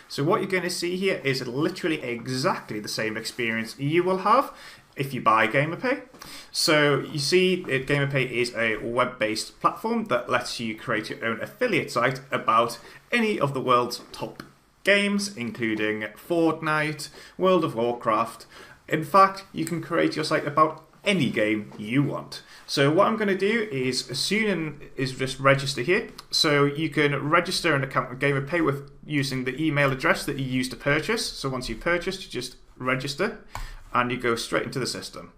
So what you're going to see here is literally exactly the same experience you will have if you buy Gamerpay. So you see that Gamerpay is a web-based platform that lets you create your own affiliate site about any of the world's top games, including Fortnite, World of Warcraft. In fact, you can create your site about any game you want. So what I'm going to do is just register here. So you can register an account with Gamerpay with using the email address that you used to purchase. So once you've purchased, you just register and you go straight into the system.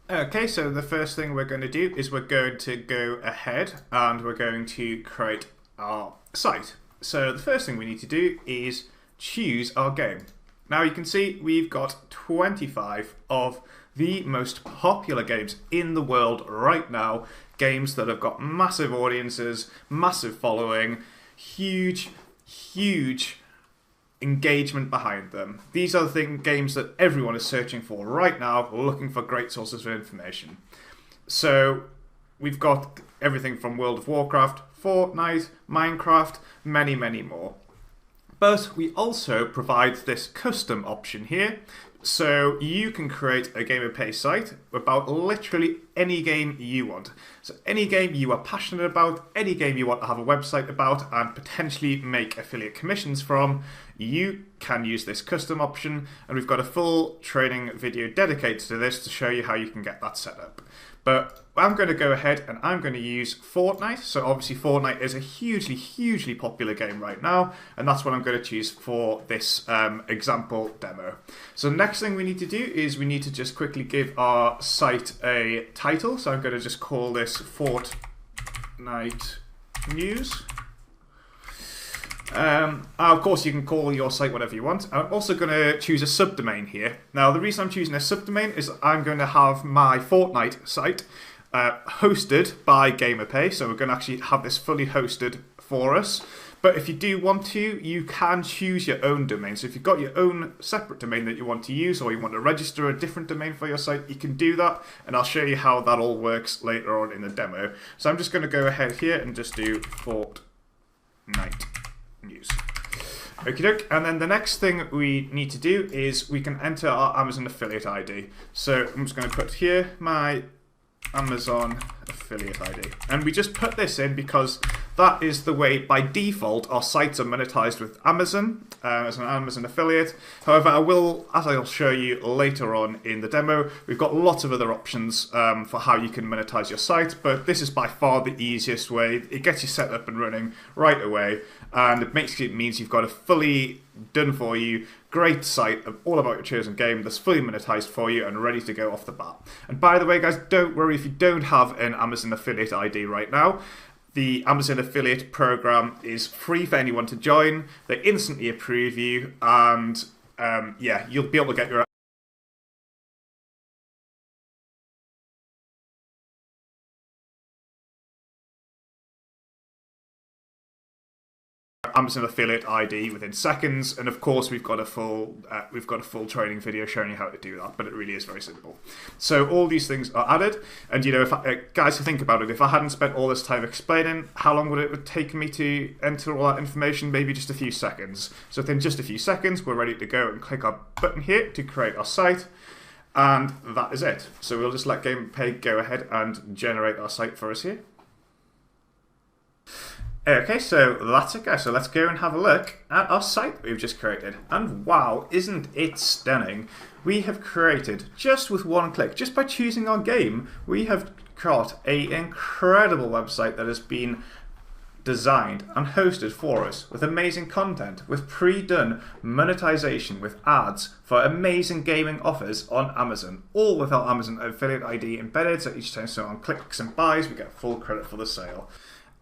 Okay, so the first thing we're going to do is we're going to go ahead and we're going to create our site. So the first thing we need to do is choose our game. Now you can see we've got 25 of the most popular games in the world right now. Games that have got massive audiences, massive following, huge engagement behind them. These are the games that everyone is searching for right now, looking for great sources of information. So we've got everything from World of Warcraft, Fortnite, Minecraft, many more. But we also provide this custom option here, so you can create a Gamerpay site about literally any game you want. So any game you are passionate about, any game you want to have a website about and potentially make affiliate commissions from, you can use this custom option, and we've got a full training video dedicated to this to show you how you can get that set up. But I'm going to go ahead and I'm going to use Fortnite. So obviously Fortnite is a hugely popular game right now, and that's what I'm going to choose for this example demo. So next thing we need to do is we need to just quickly give our site a title. So I'm going to just call this Fortnite News. Of course, you can call your site whatever you want. I'm also going to choose a subdomain here. Now, the reason I'm choosing a subdomain is I'm going to have my Fortnite site hosted by Gamerpay. So we're going to actually have this fully hosted for us. But if you do want to, you can choose your own domain. So if you've got your own separate domain that you want to use, or you want to register a different domain for your site, you can do that. And I'll show you how that all works later on in the demo. So I'm just going to go ahead here and just do Fortnite News. Okie doke. And then the next thing we need to do is we can enter our Amazon affiliate ID. So I'm just going to put here my Amazon affiliate ID. And we just put this in because that is the way, by default, our sites are monetized with Amazon as an Amazon affiliate. However, as I'll show you later on in the demo, we've got lots of other options for how you can monetize your site, but this is by far the easiest way. It gets you set up and running right away, and it means you've got a fully done for you great site of all about your chosen game that's fully monetized for you and ready to go off the bat. And by the way, guys, don't worry if you don't have an Amazon affiliate ID right now. The Amazon affiliate program is free for anyone to join. They instantly approve you, and yeah, you'll be able to get your Amazon affiliate ID within seconds, and of course we've got a full training video showing you how to do that. But it really is very simple. So all these things are added, and you know, if guys, think about it. If I hadn't spent all this time explaining, how long would it take me to enter all that information? Maybe just a few seconds. So within just a few seconds, we're ready to go and click our button here to create our site, and that is it. So we'll just let Gamerpay go ahead and generate our site for us here. Okay, so that's it, guys. So let's go and have a look at our site that we've just created. And wow, isn't it stunning? We have created, just with one click, just by choosing our game, we have got an incredible website that has been designed and hosted for us with amazing content, with pre-done monetization with ads for amazing gaming offers on Amazon, all with our Amazon affiliate ID embedded, so each time someone clicks and buys, we get full credit for the sale.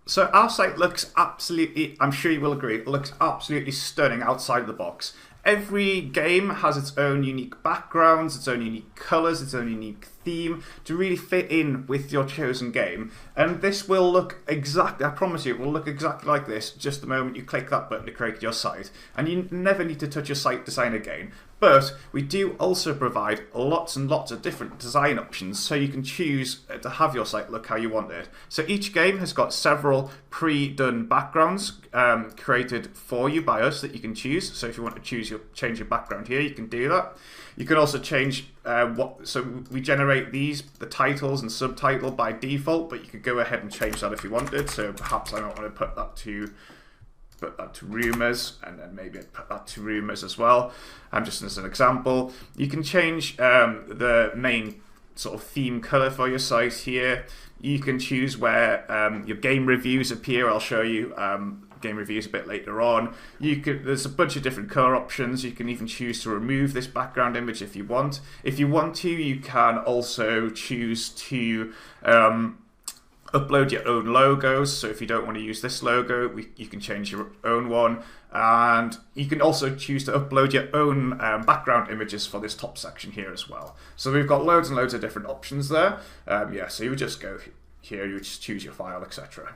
So our site looks absolutely, I'm sure you will agree, it looks absolutely stunning outside the box. Every game has its own unique backgrounds, its own unique colours, its own unique theme to really fit in with your chosen game. And this will look exactly, I promise you, it will look exactly like this just the moment you click that button to create your site. And you never need to touch your site design again. But we do also provide lots and lots of different design options, so you can choose to have your site look how you want it. So each game has got several pre-done backgrounds created for you by us that you can choose. So if you want to change your background here, you can do that. You can also change so we generate the titles and subtitle by default, but you could go ahead and change that if you wanted. So perhaps I don't want to put that to rumors, and then maybe I'd put that to rumors as well. Just as an example, you can change the main sort of theme color for your site here. You can choose where your game reviews appear. I'll show you game reviews a bit later on. There's a bunch of different color options. You can even choose to remove this background image if you want. If you want to, you can also choose to upload your own logos. So if you don't want to use this logo, you can change your own one, and you can also choose to upload your own background images for this top section here as well. So we've got loads and loads of different options there. So you would just go here, you would just choose your file, etc.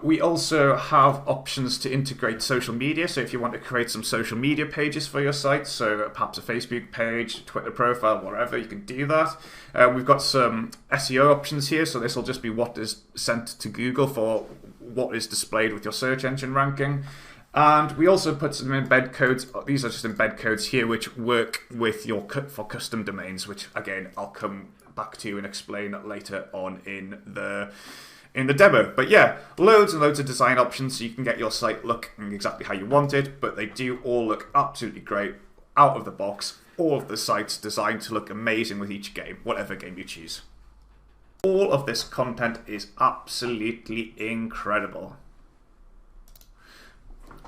We also have options to integrate social media. So if you want to create some social media pages for your site, so perhaps a Facebook page, Twitter profile, whatever, you can do that. We've got some SEO options here. So this will just be what is sent to Google for what is displayed with your search engine ranking. And we also put some embed codes. These are just embed codes here, which work with for custom domains, which again, I'll come back to and explain later on in the demo. But yeah, loads and loads of design options, so you can get your site looking exactly how you want it, but they do all look absolutely great out of the box. All of the sites designed to look amazing with each game, whatever game you choose. All of this content is absolutely incredible.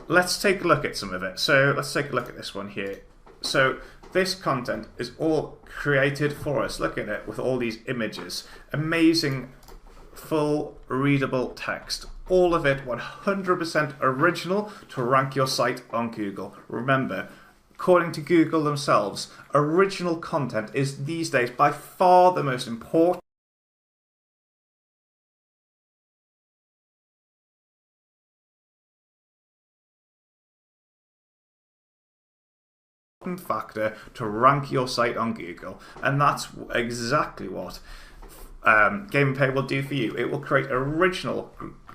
Let's take a look at some of it. So let's take a look at this one here. So this content is all created for us. Look at it with all these images. Amazing full readable text. All of it 100% original to rank your site on Google. Remember, according to Google themselves, original content is these days by far the most important factor to rank your site on Google, and that's exactly what Gamerpay will do for you. It will create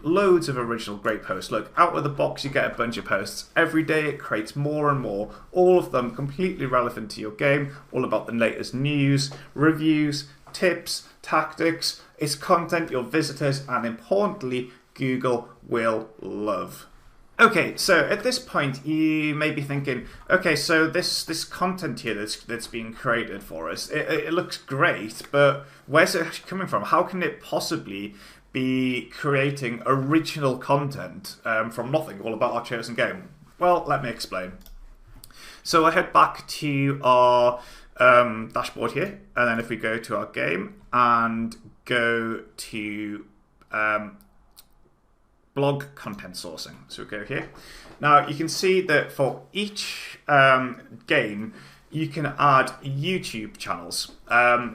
loads of original great posts. Look, out of the box you get a bunch of posts. Every day it creates more and more, all of them completely relevant to your game, all about the latest news, reviews, tips, tactics. It's content your visitors and importantly Google will love. Okay, so at this point you may be thinking, okay, so this content here that's being created for us, it looks great, but where's it actually coming from? How can it possibly be creating original content from nothing, all about our chosen game? Well, let me explain. So I head back to our dashboard here, and then if we go to our game and go to blog content sourcing. So we go here. Now you can see that for each game, you can add YouTube channels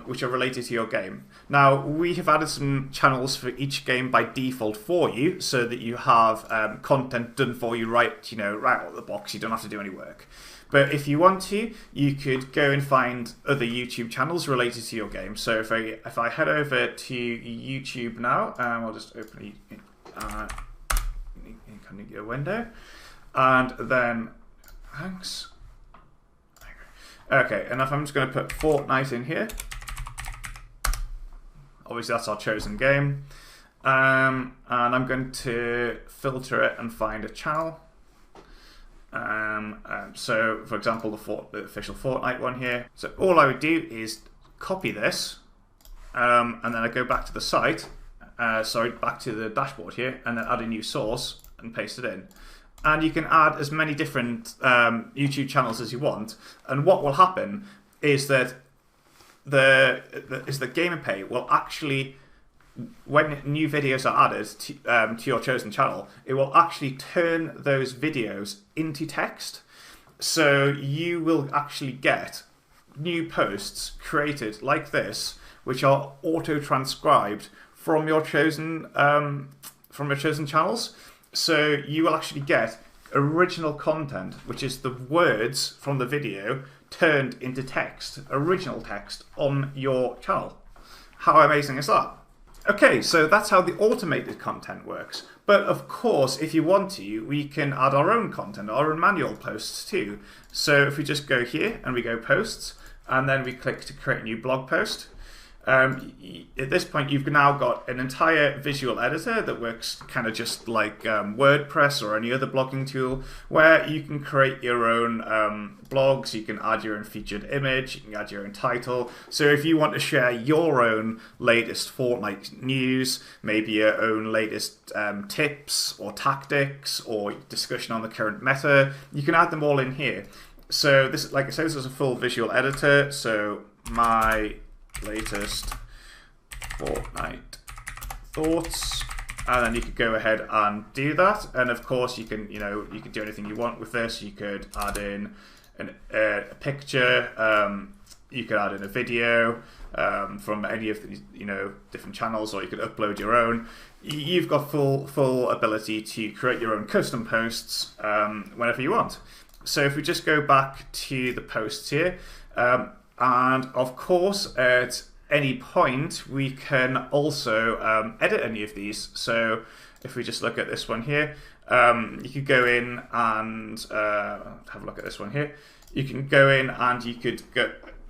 which are related to your game. Now we have added some channels for each game by default for you, so that you have content done for you right out of the box. You don't have to do any work. But if you want to, you could go and find other YouTube channels related to your game. So if I head over to YouTube now, I'll just open your window, and then thanks. Okay, and if I'm just going to put Fortnite in here, obviously that's our chosen game, and I'm going to filter it and find a channel. So for example, the official Fortnite one here. So all I would do is copy this, and then I go back to the site, back to the dashboard here, and then add a new source and paste it in. And you can add as many different YouTube channels as you want, and what will happen is that the Gamerpay will actually, when new videos are added to your chosen channel, it will actually turn those videos into text. So you will actually get new posts created like this, which are auto-transcribed from your chosen channels. So you will actually get original content, which is the words from the video turned into text, original text on your channel. How amazing is that? Okay, so that's how the automated content works. But of course, if you want to, we can add our own content, our own manual posts too. So if we just go here and we go posts, and then we click to create a new blog post, at this point you've now got an entire visual editor that works kind of just like WordPress or any other blogging tool, where you can create your own blogs, you can add your own featured image, you can add your own title. So if you want to share your own latest Fortnite news, maybe your own latest tips or tactics or discussion on the current meta, you can add them all in here. So this, like I said, this is a full visual editor. So my latest Fortnite thoughts, and then you could go ahead and do that. And of course, you can do anything you want with this. You could add in a picture. You could add in a video from any of these different channels, or you could upload your own. You've got full ability to create your own custom posts whenever you want. So if we just go back to the posts here. And of course, at any point, we can also edit any of these. So if we just look at this one here, you could go in and have a look at this one here. You can go in and you could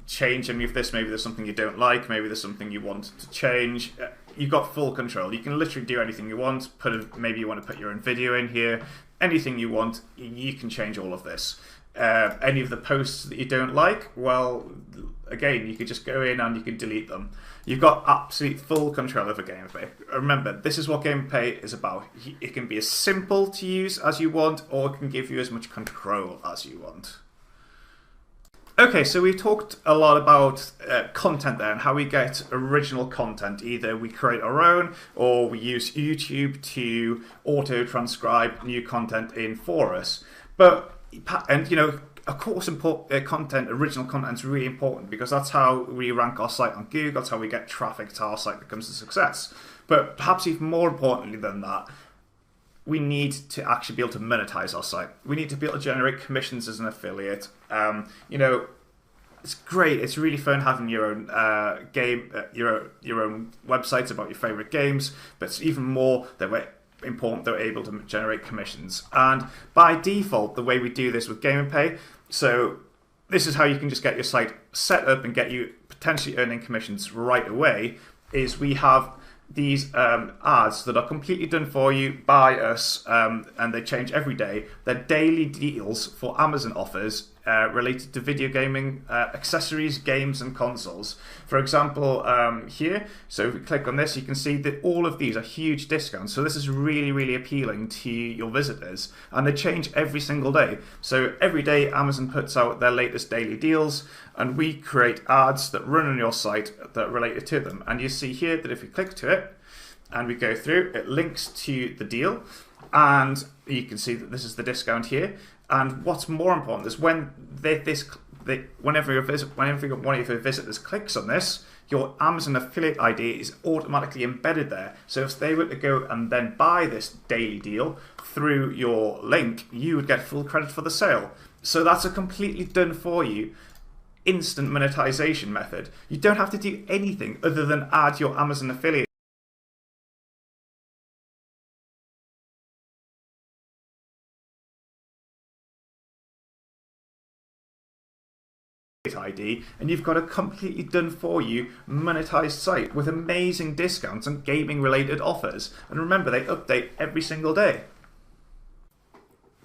change any of this. Maybe there's something you don't like. Maybe there's something you want to change. You've got full control. You can literally do anything you want. Maybe you want to put your own video in here. Anything you want, you can change all of this. Any of the posts that you don't like, well, again, you could just go in and you can delete them. You've got absolute full control over Gamerpay. Remember, this is what Gamerpay is about. It can be as simple to use as you want, or it can give you as much control as you want. Okay, so we've talked a lot about content there and how we get original content. Either we create our own, or we use YouTube to auto-transcribe new content in for us. Of course, original content is really important, because that's how we rank our site on Google. That's how we get traffic to our site becomes a success. But perhaps even more importantly than that, we need to actually be able to monetize our site. We need to be able to generate commissions as an affiliate. It's great. It's really fun having your own your own websites about your favorite games. But it's even more that we're important that we're able to generate commissions. And by default, the way we do this with Gamerpay, so this is how you can just get your site set up and get you potentially earning commissions right away, is we have these ads that are completely done for you by us, and they change every day. They're daily deals for Amazon offers related to video gaming, accessories, games, and consoles. For example, here, so if we click on this, you can see that all of these are huge discounts. So this is really, really appealing to your visitors, and they change every single day. So every day, Amazon puts out their latest daily deals, and we create ads that run on your site that are related to them. And you see here that if we click to it and we go through, it links to the deal, and you can see that this is the discount here. And what's more important is whenever one of your visitors clicks on this, your Amazon affiliate ID is automatically embedded there. So if they were to go and then buy this daily deal through your link, you would get full credit for the sale. So that's a completely done for you instant monetization method. You don't have to do anything other than add your Amazon affiliate ID, and you've got a completely done for you monetized site with amazing discounts and gaming related offers. And remember, they update every single day.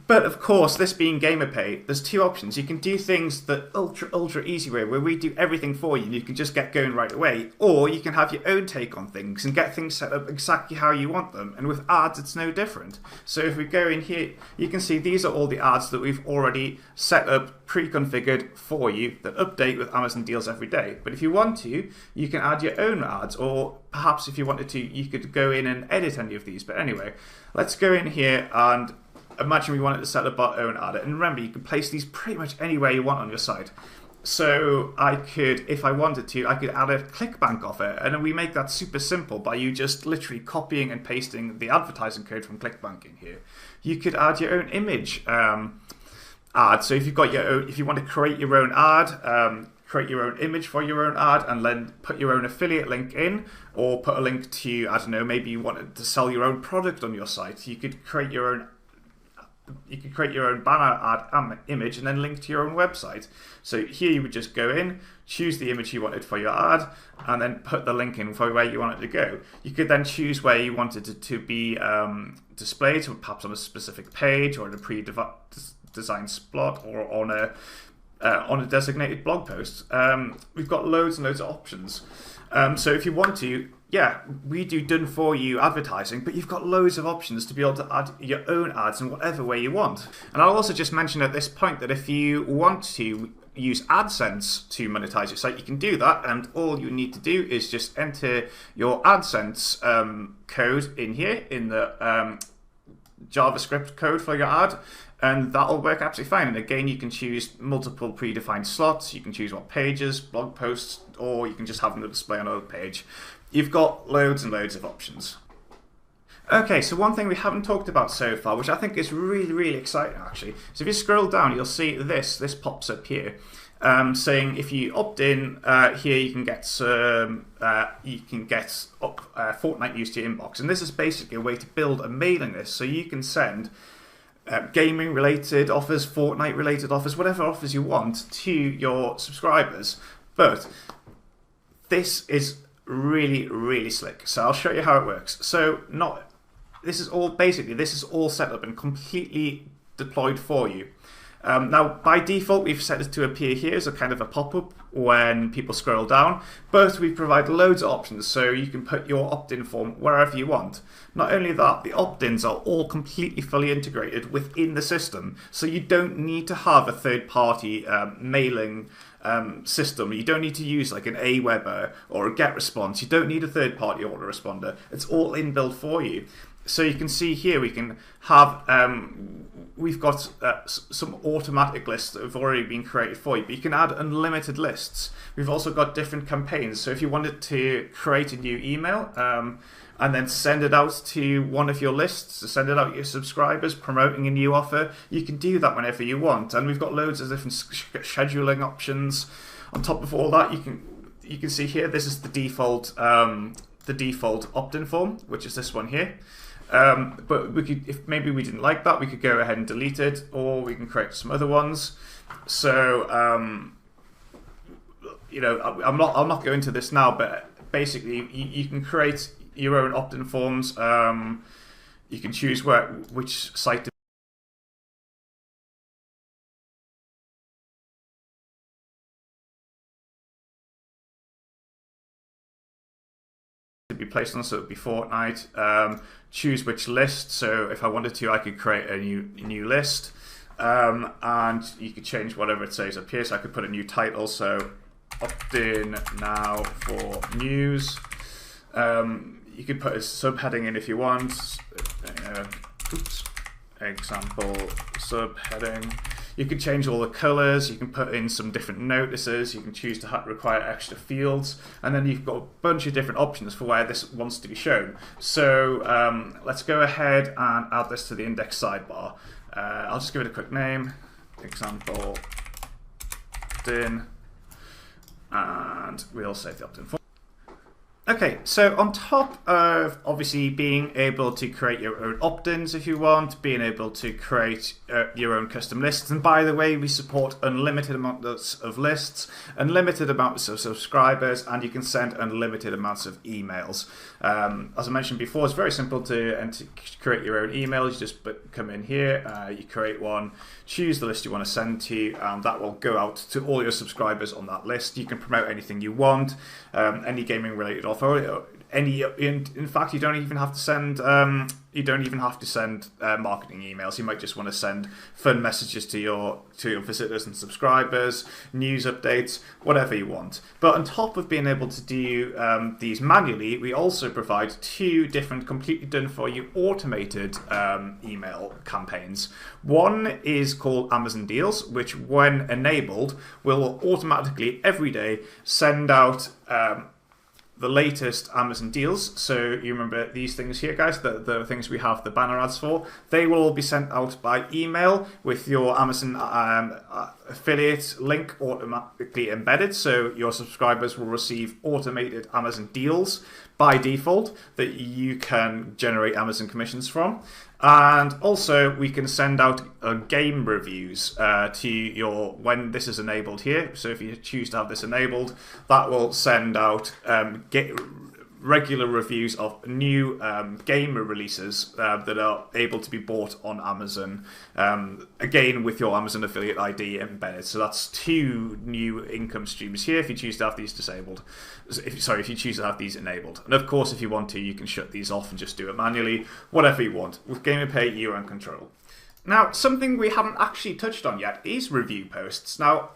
But of course, this being Gamerpay, there's two options. You can do things the ultra easy way, where we do everything for you and you can just get going right away. Or you can have your own take on things and get things set up exactly how you want them. And with ads, it's no different. So if we go in here, you can see these are all the ads that we've already set up, pre-configured for you, that update with Amazon deals every day. But if you want to, you can add your own ads, or perhaps if you wanted to, you could go in and edit any of these. But anyway, let's go in here and imagine we wanted to set up our own ad. And remember, you can place these pretty much anywhere you want on your site. So I could, if I wanted to, I could add a ClickBank offer, and we make that super simple by you just literally copying and pasting the advertising code from ClickBank in here. You could add your own image ad. So if you've got your own, if you want to create your own ad, create your own image for your own ad, and then put your own affiliate link in, or put a link to, I don't know, maybe you wanted to sell your own product on your site. You could create your own. You could create your own banner ad image and then link to your own website. So here you would just go in, choose the image you wanted for your ad, and then put the link in for where you want it to go. You could then choose where you wanted it to be displayed, so perhaps on a specific page or in a pre-designed spot or on a designated blog post. We've got loads and loads of options. So if you want to, yeah, we do done for you advertising, but you've got loads of options to be able to add your own ads in whatever way you want. And I'll also just mention at this point that if you want to use AdSense to monetize your site, you can do that, and all you need to do is just enter your AdSense code in here in the JavaScript code for your ad, and that'll work absolutely fine. And again, you can choose multiple predefined slots. You can choose what pages, blog posts, or you can just have them display on another page. You've got loads and loads of options. Okay, so one thing we haven't talked about so far, which I think is really, really exciting actually, is if you scroll down, you'll see this pops up here, saying if you opt in here, you can get Fortnite news to your inbox, and this is basically a way to build a mailing list, so you can send gaming related offers, Fortnite related offers, whatever offers you want to your subscribers. But this is really, really slick. So I'll show you how it works. So this is all set up and completely deployed for you. Now, by default, we've set it to appear here as a kind of a pop-up when people scroll down, but we provide loads of options, so you can put your opt-in form wherever you want. Not only that, the opt-ins are all completely fully integrated within the system, so you don't need to have a third-party mailing system. You don't need to use like an Aweber or a GetResponse. You don't need a third-party autoresponder. It's all inbuilt for you. So you can see here we can have, we've got some automatic lists that have already been created for you, but you can add unlimited lists. We've also got different campaigns. So if you wanted to create a new email and then send it out to one of your lists, to send it out to your subscribers, promoting a new offer, you can do that whenever you want. And we've got loads of different scheduling options. On top of all that, you can see here, this is the default opt-in form, which is this one here. But we could, if maybe we didn't like that, we could go ahead and delete it, or we can create some other ones. So you know, I'll not go into this now, but basically you can create your own opt-in forms. You can choose which site to be placed on, so it would be Fortnite. Choose which list. So if I wanted to, I could create a new list, and you could change whatever it says up here. So I could put a new title. So opt-in now for news. You could put a subheading in if you want. Example subheading. You can change all the colors, you can put in some different notices, you can choose to require extra fields, and then you've got a bunch of different options for where this wants to be shown. So let's go ahead and add this to the index sidebar. I'll just give it a quick name, example opt-in, and we'll save the opt-in form. Okay, so on top of obviously being able to create your own opt-ins if you want, being able to create your own custom lists, and by the way, we support unlimited amounts of lists, unlimited amounts of subscribers, and you can send unlimited amounts of emails. As I mentioned before, it's very simple to create your own email. You just come in here, you create one, choose the list you want to send to, and that will go out to all your subscribers on that list. You can promote anything you want, any gaming related offer, in fact, you don't even have to send marketing emails. You might just want to send fun messages to your visitors and subscribers, news updates, whatever you want. But on top of being able to do these manually, we also provide 2 different completely done for you automated email campaigns. One is called Amazon Deals, which when enabled will automatically every day send out the latest Amazon deals. So you remember these things here, guys, the things we have the banner ads for. They will all be sent out by email with your Amazon affiliate link automatically embedded. So your subscribers will receive automated Amazon deals by default that you can generate Amazon commissions from. And also we can send out game reviews to your, when this is enabled here. So if you choose to have this enabled, that will send out regular reviews of new game releases that are able to be bought on Amazon, again with your Amazon affiliate ID embedded. So that's 2 new income streams here if you choose to have these disabled. If you choose to have these enabled. And of course, if you want to, you can shut these off and just do it manually, whatever you want. With Gamerpay, you're in control. Now, something we haven't actually touched on yet is review posts. Now,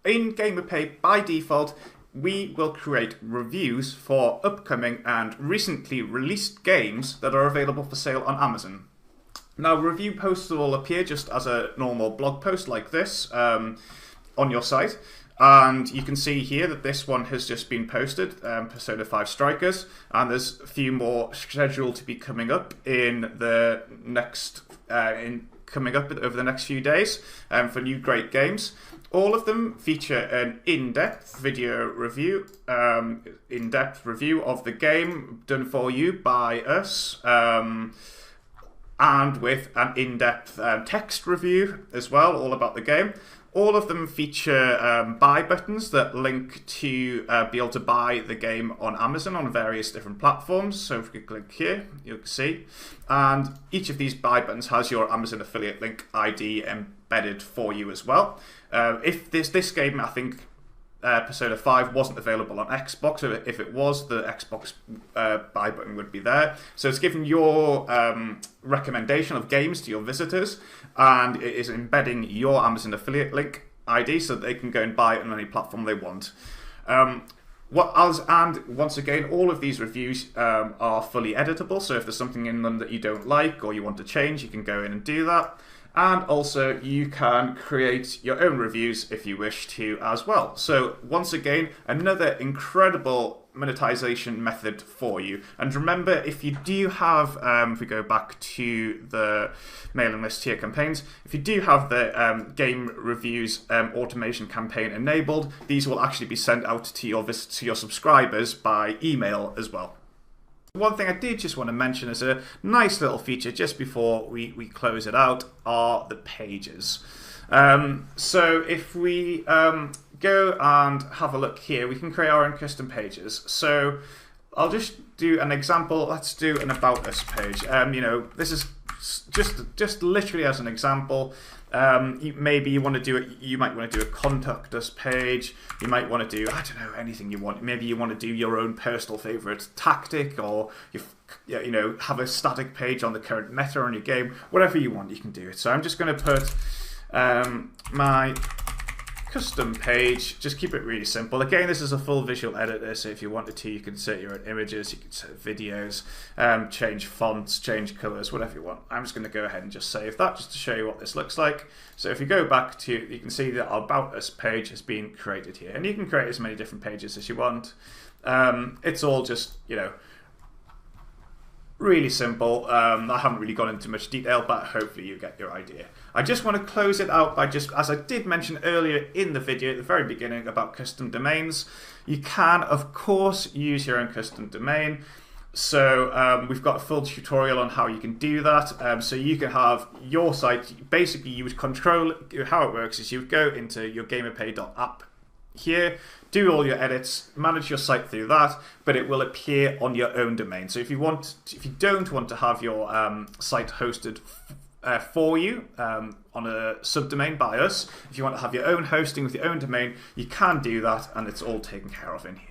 in Gamerpay, by default, we will create reviews for upcoming and recently released games that are available for sale on Amazon. Now, review posts will appear just as a normal blog post like this on your site. And you can see here that this one has just been posted, Persona 5 Strikers, and there's a few more scheduled to be coming up in the next, over the next few days for new great games. All of them feature an in-depth video review, in-depth review of the game done for you by us, and with an in-depth text review as well, all about the game. All of them feature buy buttons that link to be able to buy the game on Amazon on various different platforms. So if we click here, you'll see. And each of these buy buttons has your Amazon affiliate link ID embedded for you as well. If this game, I think, Persona 5 wasn't available on Xbox, so if it was, the Xbox buy button would be there. So it's giving your recommendation of games to your visitors, and it is embedding your Amazon affiliate link ID so that they can go and buy it on any platform they want. And once again, all of these reviews are fully editable, so if there's something in them that you don't like or you want to change, you can go in and do that. And also, you can create your own reviews if you wish to as well. So once again, another incredible monetization method for you. And remember, if you do have, if we go back to the mailing list here campaigns, if you do have the game reviews automation campaign enabled, these will actually be sent out to your subscribers by email as well. One thing I did just want to mention as a nice little feature just before we close it out are the pages. So if we go and have a look here, we can create our own custom pages. So I'll just do an example. Let's do an About Us page. You know, this is just literally as an example. Maybe you want to do it. You might want to do a Contact Us page. You might want to do, I don't know, anything you want. Maybe you want to do your own personal favorite tactic, or you know, have a static page on the current meta on your game. Whatever you want, you can do it. So I'm just going to put my custom page. Just keep it really simple. Again, this is a full visual editor, so if you wanted to, you can insert your own images, you can insert videos, change fonts, change colors, whatever you want. I'm just going to go ahead and just save that just to show you what this looks like. So if you go back to, you can see that our About Us page has been created here, and you can create as many different pages as you want. It's all just, you know, really simple. I haven't really gone into much detail, but hopefully you get your idea. I just want to close it out by just, as I did mention earlier in the video at the very beginning about custom domains, you can, of course, use your own custom domain. So we've got a full tutorial on how you can do that. So you can have your site, basically you would control, how it works is you would go into your gamerpay.app here, do all your edits, manage your site through that, but it will appear on your own domain. So if you don't want to have your site hosted for you on a subdomain by us, if you want to have your own hosting with your own domain, you can do that, and it's all taken care of in here.